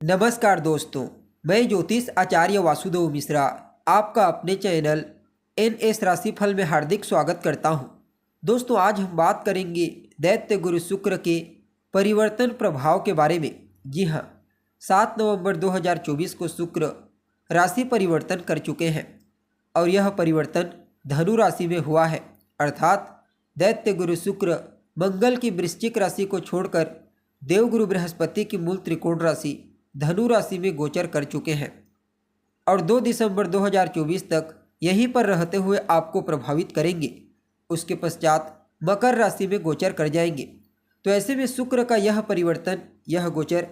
नमस्कार दोस्तों, मैं ज्योतिष आचार्य वासुदेव मिश्रा आपका अपने चैनल NS राशिफल में हार्दिक स्वागत करता हूं। दोस्तों, आज हम बात करेंगे दैत्य गुरु शुक्र के परिवर्तन प्रभाव के बारे में। जी हां, 7 नवंबर 2024 को शुक्र राशि परिवर्तन कर चुके हैं और यह परिवर्तन धनु राशि में हुआ है। अर्थात दैत्य गुरु शुक्र मंगल की वृश्चिक राशि को छोड़कर देवगुरु बृहस्पति की मूल त्रिकोण राशि धनु राशि में गोचर कर चुके हैं और 2 दिसंबर 2024 तक यहीं पर रहते हुए आपको प्रभावित करेंगे। उसके पश्चात मकर राशि में गोचर कर जाएंगे। तो ऐसे में शुक्र का यह परिवर्तन, यह गोचर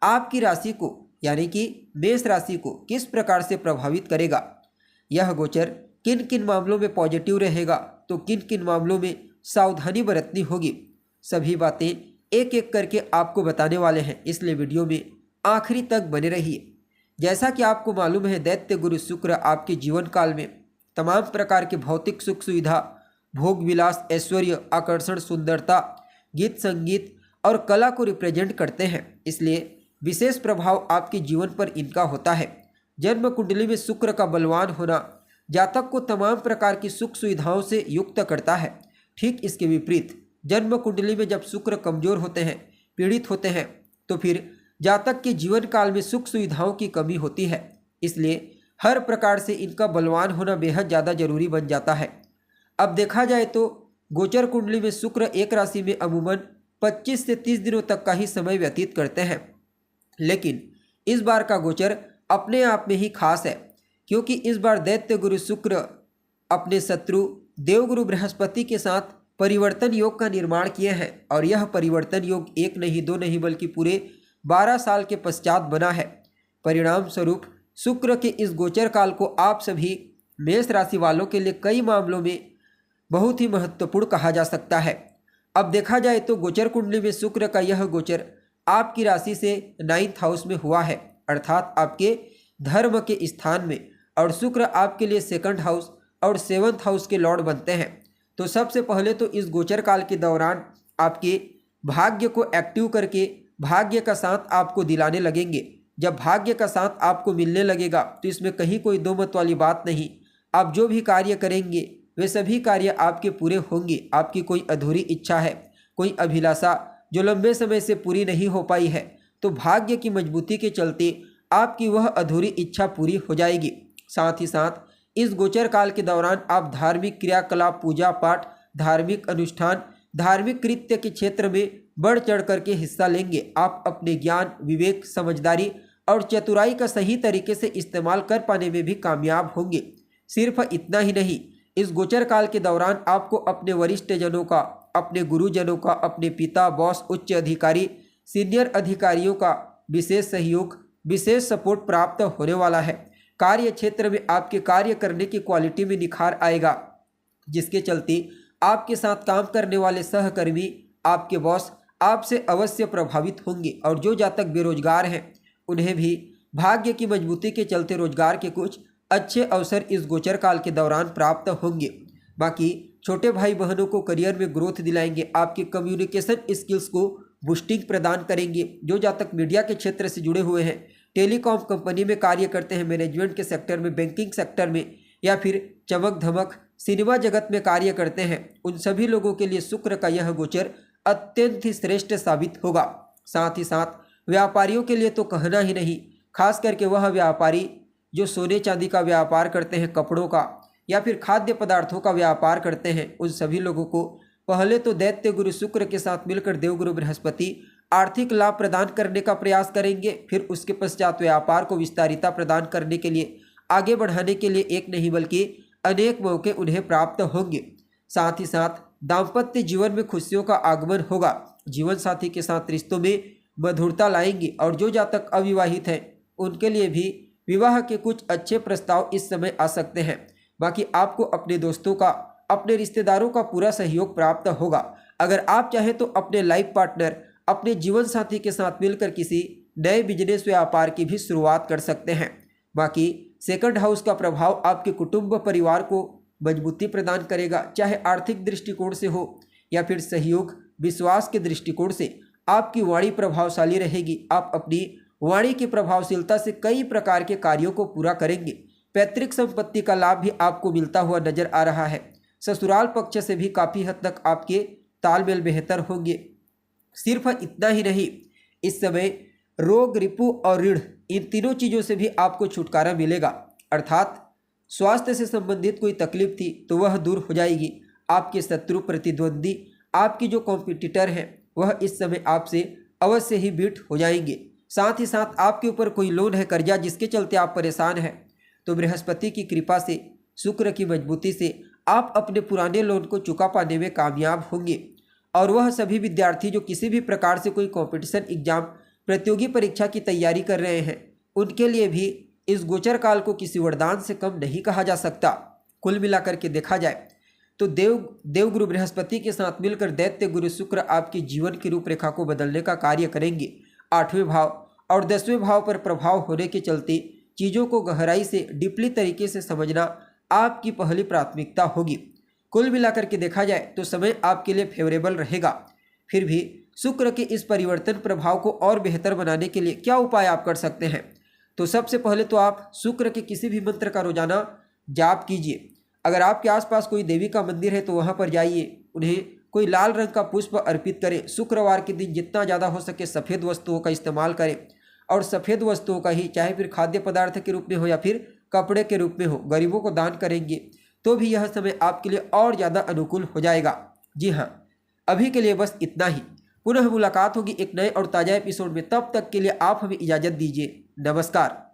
आपकी राशि को यानी कि मेष राशि को किस प्रकार से प्रभावित करेगा, यह गोचर किन किन मामलों में पॉजिटिव रहेगा तो किन किन मामलों में सावधानी बरतनी होगी, सभी बातें एक एक करके आपको बताने वाले हैं। इसलिए वीडियो में आखिरी तक बने रहिए। जैसा कि आपको मालूम है, दैत्य गुरु शुक्र आपके जीवन काल में तमाम प्रकार के भौतिक सुख सुविधा, भोग विलास, ऐश्वर्य, आकर्षण, सुंदरता, गीत संगीत और कला को रिप्रेजेंट करते हैं। इसलिए विशेष प्रभाव आपके जीवन पर इनका होता है। जन्म कुंडली में शुक्र का बलवान होना जातक को तमाम प्रकार की सुख सुविधाओं से युक्त करता है। ठीक इसके विपरीत जन्म कुंडली में जब शुक्र कमजोर होते हैं, पीड़ित होते हैं, तो फिर जातक के जीवन काल में सुख सुविधाओं की कमी होती है। इसलिए हर प्रकार से इनका बलवान होना बेहद ज़्यादा जरूरी बन जाता है। अब देखा जाए तो गोचर कुंडली में शुक्र एक राशि में अमूमन 25 से 30 दिनों तक का ही समय व्यतीत करते हैं, लेकिन इस बार का गोचर अपने आप में ही खास है, क्योंकि इस बार दैत्य गुरु शुक्र अपने शत्रु देवगुरु बृहस्पति के साथ परिवर्तन योग का निर्माण किए हैं और यह परिवर्तन योग एक नहीं, दो नहीं, बल्कि पूरे 12 साल के पश्चात बना है। परिणाम स्वरूप शुक्र के इस गोचर काल को आप सभी मेष राशि वालों के लिए कई मामलों में बहुत ही महत्वपूर्ण कहा जा सकता है। अब देखा जाए तो गोचर कुंडली में शुक्र का यह गोचर आपकी राशि से 9th हाउस में हुआ है, अर्थात आपके धर्म के स्थान में, और शुक्र आपके लिए 2nd हाउस और 7th हाउस के लॉर्ड बनते हैं। तो सबसे पहले तो इस गोचर काल के दौरान आपके भाग्य को एक्टिव करके भाग्य का साथ आपको दिलाने लगेंगे। जब भाग्य का साथ आपको मिलने लगेगा तो इसमें कहीं कोई दो मत वाली बात नहीं। आप जो भी कार्य करेंगे वे सभी कार्य आपके पूरे होंगे। आपकी कोई अधूरी इच्छा है, कोई अभिलाषा जो लंबे समय से पूरी नहीं हो पाई है, तो भाग्य की मजबूती के चलते आपकी वह अधूरी इच्छा पूरी हो जाएगी। साथ ही साथ इस गोचर काल के दौरान आप धार्मिक क्रियाकलाप, पूजा पाठ, धार्मिक अनुष्ठान, धार्मिक कृत्य के क्षेत्र में बढ़ चढ़ करके हिस्सा लेंगे। आप अपने ज्ञान, विवेक, समझदारी और चतुराई का सही तरीके से इस्तेमाल कर पाने में भी कामयाब होंगे। सिर्फ इतना ही नहीं, इस गोचर काल के दौरान आपको अपने वरिष्ठ जनों का, अपने गुरुजनों का, अपने पिता, बॉस, उच्च अधिकारी, सीनियर अधिकारियों का विशेष सहयोग, विशेष सपोर्ट प्राप्त होने वाला है। कार्य क्षेत्र में आपके कार्य करने की क्वालिटी में निखार आएगा, जिसके चलते आपके साथ काम करने वाले सहकर्मी, आपके बॉस आपसे अवश्य प्रभावित होंगे। और जो जातक बेरोजगार हैं उन्हें भी भाग्य की मजबूती के चलते रोजगार के कुछ अच्छे अवसर इस गोचर काल के दौरान प्राप्त होंगे। बाकी छोटे भाई बहनों को करियर में ग्रोथ दिलाएंगे, आपके कम्युनिकेशन स्किल्स को बूस्टिंग प्रदान करेंगे। जो जातक मीडिया के क्षेत्र से जुड़े हुए हैं, टेलीकॉम कंपनी में कार्य करते हैं, मैनेजमेंट के सेक्टर में, बैंकिंग सेक्टर में, या फिर चमक धमक सिनेमा जगत में कार्य करते हैं, उन सभी लोगों के लिए शुक्र का यह गोचर अत्यंत ही श्रेष्ठ साबित होगा। साथ ही साथ व्यापारियों के लिए तो कहना ही नहीं, खास करके वह व्यापारी जो सोने चांदी का व्यापार करते हैं, कपड़ों का या फिर खाद्य पदार्थों का व्यापार करते हैं, उन सभी लोगों को पहले तो दैत्य गुरु शुक्र के साथ मिलकर देवगुरु बृहस्पति आर्थिक लाभ प्रदान करने का प्रयास करेंगे। फिर उसके पश्चात व्यापार को विस्तारिता प्रदान करने के लिए, आगे बढ़ाने के लिए एक नहीं बल्कि अनेक मौके उन्हें प्राप्त होंगे। साथ ही साथ दाम्पत्य जीवन में खुशियों का आगमन होगा। जीवन साथी के साथ रिश्तों में मधुरता लाएंगे। और जो जातक अविवाहित हैं उनके लिए भी विवाह के कुछ अच्छे प्रस्ताव इस समय आ सकते हैं। बाकी आपको अपने दोस्तों का, अपने रिश्तेदारों का पूरा सहयोग प्राप्त होगा। अगर आप चाहें तो अपने लाइफ पार्टनर, अपने जीवन साथी के साथ मिलकर किसी नए बिजनेस व्यापार की भी शुरुआत कर सकते हैं। बाकी 2nd हाउस का प्रभाव आपके कुटुंब परिवार को मजबूती प्रदान करेगा, चाहे आर्थिक दृष्टिकोण से हो या फिर सहयोग, विश्वास के दृष्टिकोण से। आपकी वाणी प्रभावशाली रहेगी। आप अपनी वाणी की प्रभावशीलता से कई प्रकार के कार्यों को पूरा करेंगे। पैतृक संपत्ति का लाभ भी आपको मिलता हुआ नजर आ रहा है। ससुराल पक्ष से भी काफ़ी हद तक आपके तालमेल बेहतर होंगे। सिर्फ इतना ही नहीं, इस समय रोग, रिपु और ऋण, इन तीनों चीज़ों से भी आपको छुटकारा मिलेगा। अर्थात स्वास्थ्य से संबंधित कोई तकलीफ थी तो वह दूर हो जाएगी। आपके शत्रु, प्रतिद्वंदी, आपकी जो कॉम्पिटिटर हैं वह इस समय आपसे अवश्य ही बीट हो जाएंगे। साथ ही साथ आपके ऊपर कोई लोन है, कर्जा, जिसके चलते आप परेशान हैं, तो बृहस्पति की कृपा से, शुक्र की मजबूती से आप अपने पुराने लोन को चुका पाने में कामयाब होंगे। और वह सभी विद्यार्थी जो किसी भी प्रकार से कोई कॉम्पिटिशन एग्जाम, प्रतियोगी परीक्षा की तैयारी कर रहे हैं, उनके लिए भी इस गोचर काल को किसी वरदान से कम नहीं कहा जा सकता। कुल मिलाकर के देखा जाए तो देवगुरु बृहस्पति के साथ मिलकर दैत्य गुरु शुक्र आपकी जीवन की रूपरेखा को बदलने का कार्य करेंगे। 8वें भाव और 10वें भाव पर प्रभाव होने के चलते चीज़ों को गहराई से, डीपली तरीके से समझना आपकी पहली प्राथमिकता होगी। कुल मिलाकर के देखा जाए तो समय आपके लिए फेवरेबल रहेगा। फिर भी शुक्र के इस परिवर्तन प्रभाव को और बेहतर बनाने के लिए क्या उपाय आप कर सकते हैं? तो सबसे पहले तो आप शुक्र के किसी भी मंत्र का रोजाना जाप कीजिए। अगर आपके आसपास कोई देवी का मंदिर है तो वहाँ पर जाइए, उन्हें कोई लाल रंग का पुष्प अर्पित करें। शुक्रवार के दिन जितना ज़्यादा हो सके सफ़ेद वस्तुओं का इस्तेमाल करें, और सफ़ेद वस्तुओं का ही, चाहे फिर खाद्य पदार्थ के रूप में हो या फिर कपड़े के रूप में हो, गरीबों को दान करेंगे तो भी यह समय आपके लिए और ज़्यादा अनुकूल हो जाएगा। जी हाँ, अभी के लिए बस इतना ही। पुनः मुलाकात होगी एक नए और ताज़ा एपिसोड में। तब तक के लिए आप हमें इजाज़त दीजिए। नमस्कार।